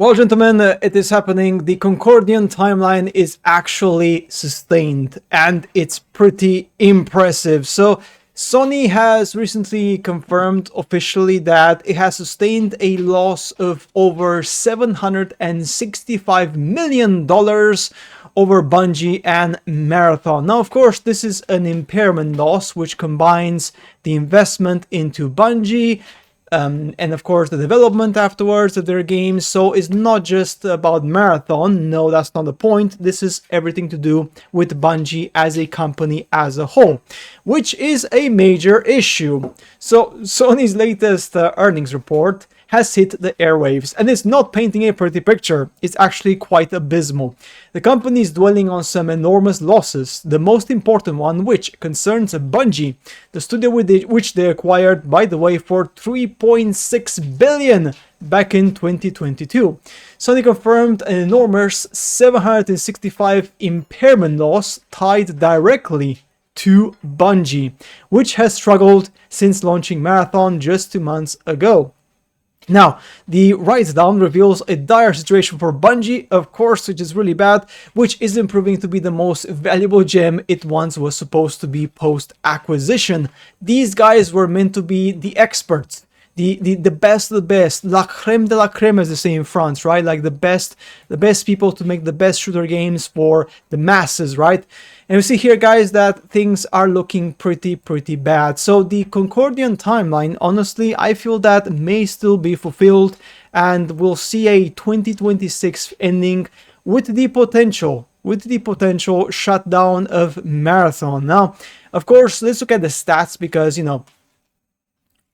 Well, gentlemen, it is happening. The Concordian timeline is actually sustained, and it's pretty impressive. So, Sony has recently confirmed officially that it has sustained a loss of over $765 million over Bungie and Marathon. Now, of course, this is an impairment loss, which combines the investment into Bungie, and of course the development afterwards of their games. So it's not just about Marathon. No, that's not the point. This is everything to do with Bungie as a company as a whole, which is a major issue. So Sony's latest earnings report has hit the airwaves, and it's not painting a pretty picture. It's actually quite abysmal. The company is dwelling on some enormous losses, the most important one which concerns Bungie, the studio which they acquired, by the way, for $3.6 billion back in 2022. Sony confirmed an enormous 765 impairment loss tied directly to Bungie, which has struggled since launching Marathon just 2 months ago. Now, the write-down reveals a dire situation for Bungie, of course, which is really bad, which isn't proving to be the most valuable gem it once was supposed to be post-acquisition. These guys were meant to be the experts, the best of the best, la creme de la creme, as they say in France, right? Like the best people to make the best shooter games for the masses, right? And we see here, guys, that things are looking pretty bad. So the Concordian timeline, honestly, I feel that may still be fulfilled, and we'll see a 2026 ending with the potential shutdown of Marathon. Now, of course, let's look at the stats, because, you know,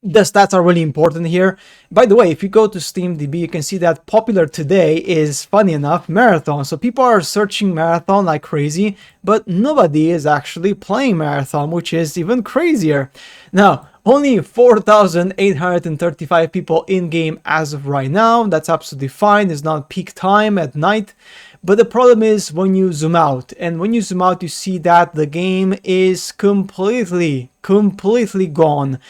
the stats are really important here. By the way, if you go to SteamDB, you can see that popular today is, funny enough, Marathon. So people are searching Marathon like crazy, but nobody is actually playing Marathon, which is even crazier. Now, only 4,835 people in-game as of right now. That's absolutely fine. It's not peak time at night. But the problem is when you zoom out, and when you zoom out, you see that the game is completely gone.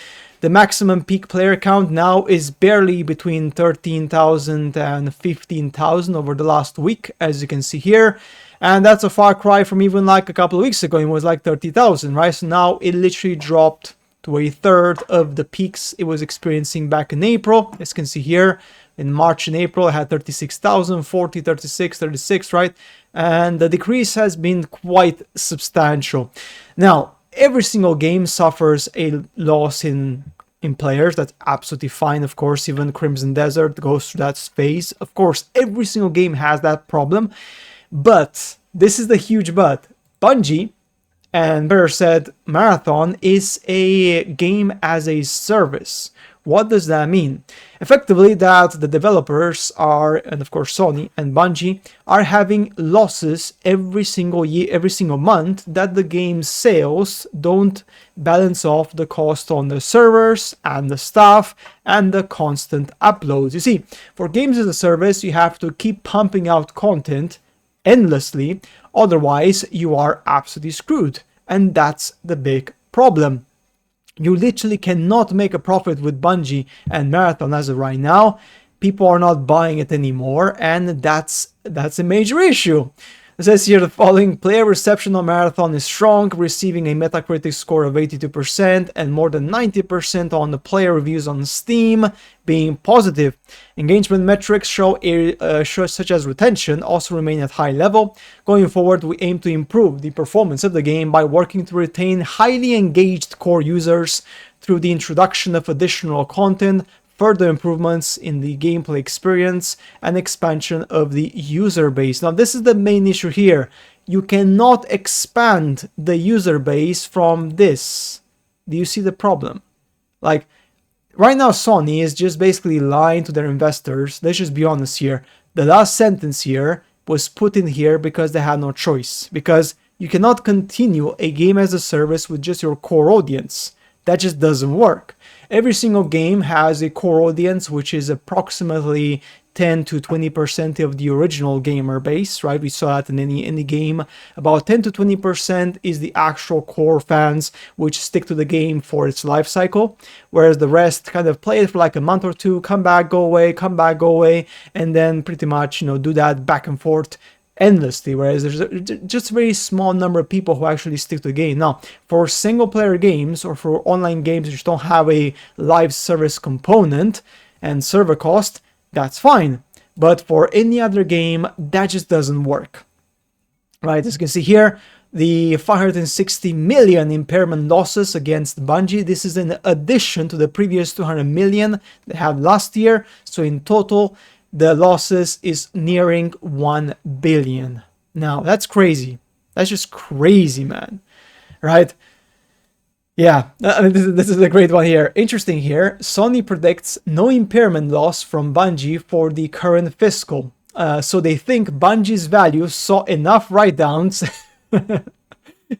The maximum peak player count now is barely between 13,000 and 15,000 over the last week, as you can see here. And that's a far cry from even like a couple of weeks ago. It was like 30,000, right? So now it literally dropped to a third of the peaks it was experiencing back in April. As you can see here, in March and April, I had 36,000, 40, 36, 36, right? And the decrease has been quite substantial. Now, every single game suffers a loss in players. That's absolutely fine. Of course, even Crimson Desert goes through that phase. Of course, every single game has that problem. But this is the huge but. Bungie, and better said, Marathon, is a game as a service. What does that mean? Effectively, that the developers are, and of course Sony and Bungie, are having losses every single year, every single month, that the game's sales don't balance off the cost on the servers and the staff and the constant uploads. You see, for games as a service, you have to keep pumping out content endlessly, otherwise you are absolutely screwed. And that's the big problem. You literally cannot make a profit with Bungie and Marathon as of right now. People are not buying it anymore, and that's a major issue. It says here the following: player reception on Marathon is strong, receiving a Metacritic score of 82% and more than 90% on the player reviews on Steam being positive. Engagement metrics such as retention also remain at high level. Going forward, we aim to improve the performance of the game by working to retain highly engaged core users through the introduction of additional content, further improvements in the gameplay experience, and expansion of the user base. Now, this is the main issue here. You cannot expand the user base from this. Do you see the problem? Like, right now, Sony is just basically lying to their investors. Let's just be honest here. The last sentence here was put in here because they had no choice. Because you cannot continue a game as a service with just your core audience. That just doesn't work. Every single game has a core audience, which is approximately 10 to 20% of the original gamer base, right? We saw that in any game. About 10 to 20% is the actual core fans, which stick to the game for its life cycle, whereas the rest kind of play it for like a month or two, come back, go away, come back, go away, and then pretty much, do that back and forth endlessly, whereas there's just a very small number of people who actually stick to the game. Now, for single player games or for online games which don't have a live service component and server cost, that's fine. But for any other game, that just doesn't work, right? As you can see here, the 560 million impairment losses against Bungie. This is in addition to the previous 200 million they had last year. So in total, the losses is nearing 1 billion. Now, that's crazy. That's just crazy, man. Right? Yeah, this is a great one here. Interesting here. Sony predicts no impairment loss from Bungie for the current fiscal. So they think Bungie's value saw enough write-downs,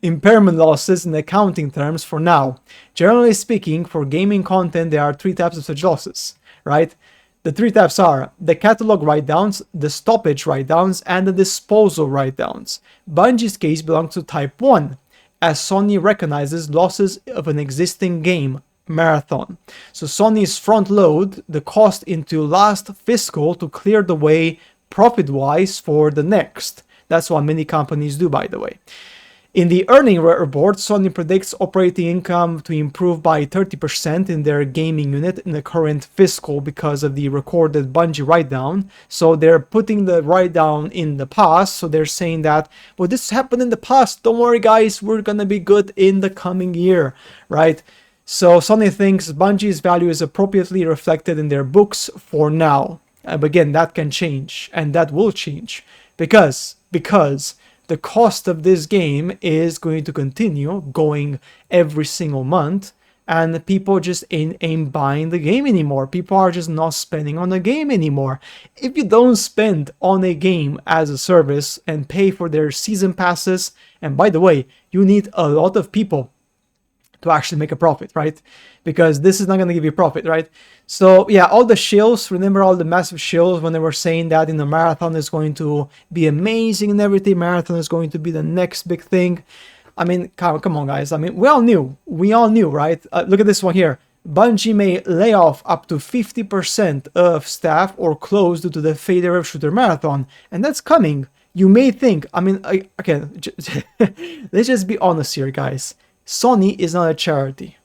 impairment losses in accounting terms for now. Generally speaking, for gaming content, there are 3 types of such losses, right? The 3 types are the catalog write-downs, the stoppage write-downs, and the disposal write-downs. Bungie's case belongs to type 1, as Sony recognizes losses of an existing game, Marathon. So Sony's front-load the cost into last fiscal to clear the way profit-wise for the next. That's what many companies do, by the way. In the earning report, Sony predicts operating income to improve by 30% in their gaming unit in the current fiscal because of the recorded Bungie write-down. So they're putting the write-down in the past. So they're saying that, well, this happened in the past. Don't worry, guys. We're going to be good in the coming year, right? So Sony thinks Bungie's value is appropriately reflected in their books for now. But again, that can change, and that will change because the cost of this game is going to continue going every single month, and people just ain't buying the game anymore. People are just not spending on the game anymore. If you don't spend on a game as a service and pay for their season passes, and by the way, you need a lot of people to actually make a profit, right? Because this is not going to give you profit, right? So yeah, all the shills, remember all the massive shills when they were saying that in the Marathon is going to be amazing and everything, Marathon is going to be the next big thing. I mean, come on, guys. I mean, we all knew, right? Look at this one here. Bungie may lay off up to 50% of staff or close due to the failure of Shooter Marathon, and that's coming. You may think, I mean, again, let's just be honest here, guys. Sony is not a charity.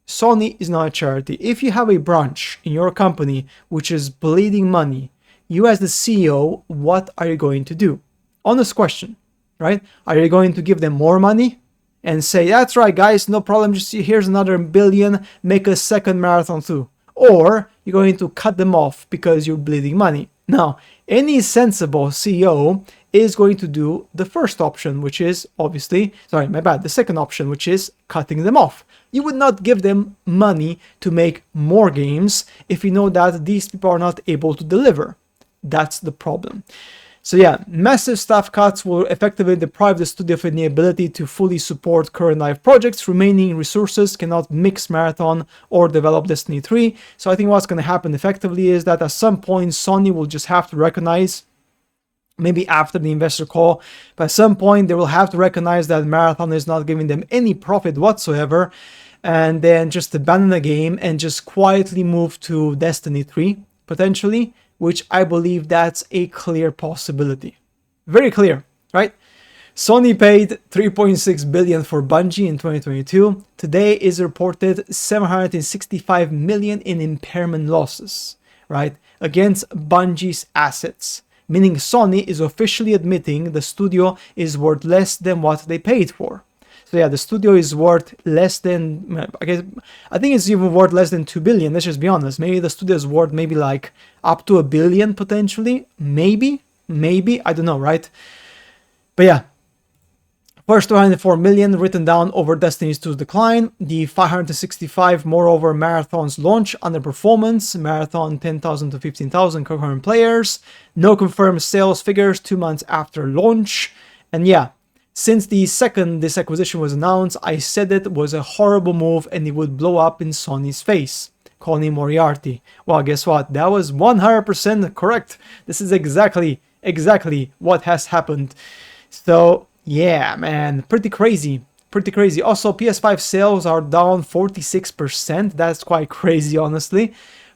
Sony is not a charity. If you have a branch in your company which is bleeding money, you as the CEO, what are you going to do? Honest question, right? Are you going to give them more money and say, that's right, guys, no problem, just here's another billion, make a second Marathon too? Or you're going to cut them off because you're bleeding money? Now, any sensible CEO is going to do the first option, which is obviously, the second option, which is cutting them off. You would not give them money to make more games if you know that these people are not able to deliver. That's the problem. So yeah, massive staff cuts will effectively deprive the studio of any ability to fully support current live projects. Remaining resources cannot mix Marathon or develop Destiny 3. So I think what's going to happen effectively is that at some point Sony will just have to recognize, maybe after the investor call, but at some point they will have to recognize that Marathon is not giving them any profit whatsoever, and then just abandon the game and just quietly move to Destiny 3, potentially, which I believe that's a clear possibility. Very clear, right? Sony paid $3.6 billion for Bungie in 2022. Today is reported $765 million in impairment losses, right, against Bungie's assets. Meaning Sony is officially admitting the studio is worth less than what they paid for. So yeah, the studio is worth less than, I think it's even worth less than 2 billion, let's just be honest. Maybe the studio is worth maybe like up to 1 billion potentially, maybe, I don't know, right? But yeah, first 204 million written down over Destiny's 2's decline, the 565 moreover Marathon's launch underperformance, Marathon 10,000 to 15,000 concurrent players, no confirmed sales figures 2 months after launch, and yeah, since the second this acquisition was announced, I said it was a horrible move and it would blow up in Sony's face. Connie Moriarty. Well, guess what? That was 100% correct. This is exactly what has happened. So yeah, man, pretty crazy. Pretty crazy. Also, PS5 sales are down 46%. That's quite crazy, honestly.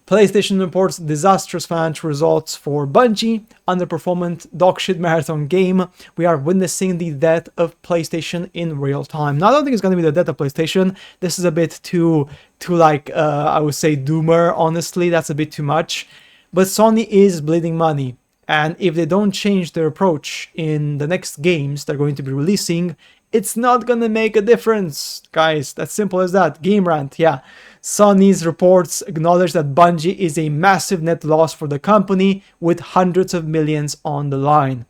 PlayStation reports disastrous financial results for Bungie, underperformant dogshit marathon game. We are witnessing the death of PlayStation in real time. Now, I don't think it's going to be the death of PlayStation. This is a bit too like, I would say doomer, honestly. That's a bit too much. But Sony is bleeding money. And if they don't change their approach in the next games they're going to be releasing, it's not gonna make a difference, guys. That's simple as that. Game rant, yeah. Sony's reports acknowledge that Bungie is a massive net loss for the company with hundreds of millions on the line.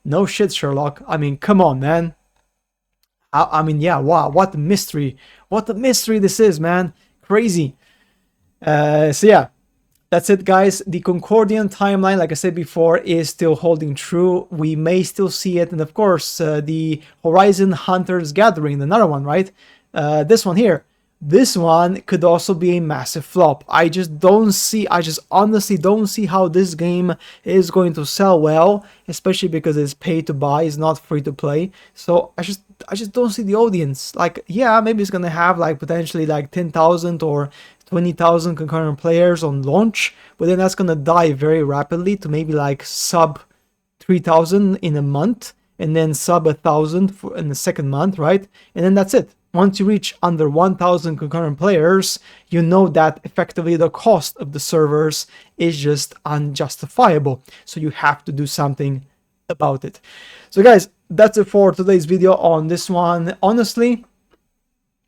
No shit, Sherlock. I mean, come on, man. I mean, yeah, wow, what a mystery. What a mystery this is, man. Crazy. So yeah. That's it, guys. The Concordian timeline, like I said before, is still holding true. We may still see it. And of course, the Horizon Hunters Gathering, another one, right? This one here. This one could also be a massive flop. I just honestly don't see how this game is going to sell well, especially because it's pay to buy, it's not free to play. So I just don't see the audience. Like, yeah, maybe it's gonna have like potentially like 10,000 or 20,000 concurrent players on launch, but then that's gonna die very rapidly to maybe like sub 3,000 in a month, and then sub 1,000 in the second month, right? And then that's it. Once you reach under 1,000 concurrent players, you know that effectively the cost of the servers is just unjustifiable. So you have to do something about it. So guys, that's it for today's video on this one. Honestly,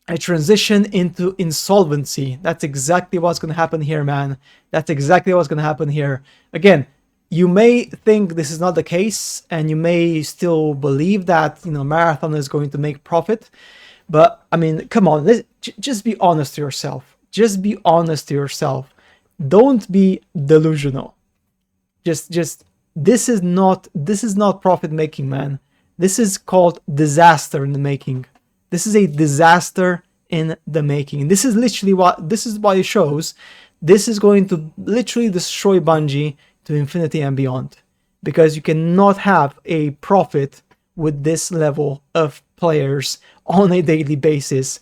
a transition into insolvency. That's exactly what's going to happen here, man. That's exactly what's going to happen here. Again, you may think this is not the case, and you may still believe that, you know, Marathon is going to make profit. But, I mean, come on, just be honest to yourself. Just be honest to yourself. Don't be delusional. This is not profit making, man. This is called disaster in the making. This is a disaster in the making. This is what it shows. This is going to literally destroy Bungie to infinity and beyond, because you cannot have a profit with this level of players on a daily basis.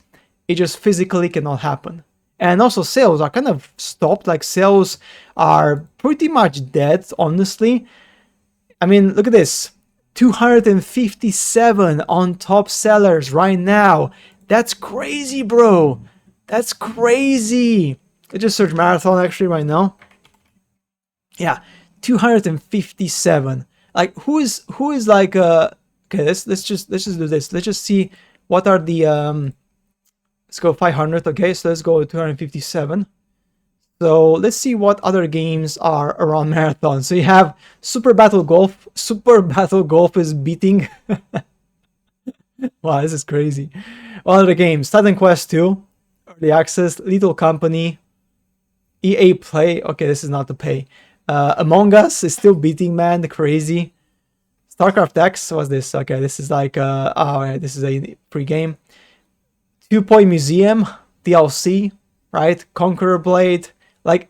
It just physically cannot happen. And also sales are kind of stopped. Like, sales are pretty much dead, honestly. I mean, look at this. 257 on top sellers right now. That's crazy, bro. That's crazy. I just searched Marathon actually right now. Yeah, 257. Like, who is like okay, let's just do this. Let's just see what are the let's go 500. Okay, so let's go 257. So let's see what other games are around Marathon. So you have Super Battle Golf. Super Battle Golf is beating. Wow, this is crazy. What other games? Titan Quest 2, Early Access, Little Company, EA Play. Okay, this is not to pay. Among Us is still beating, man. Crazy. StarCraft X. What's this? Okay, this is like oh, this is a pre-game. 2 Point Museum DLC, right? Conqueror Blade. Like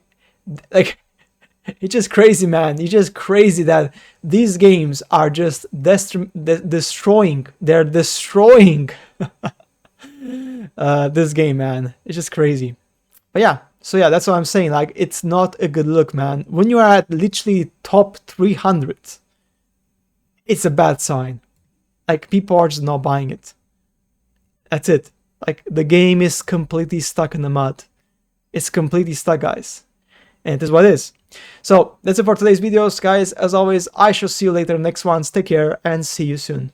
it's just crazy, man. It's just crazy that these games are just destroying. They're destroying this game, man. It's just crazy. But yeah, so yeah, that's what I'm saying. Like, it's not a good look, man. When you are at literally top 300, it's a bad sign. Like, people are just not buying it. That's it. Like, the game is completely stuck in the mud. It's completely stuck, guys. And it is what it is. So, that's it for today's videos, guys. As always, I shall see you later in the next ones. Take care and see you soon.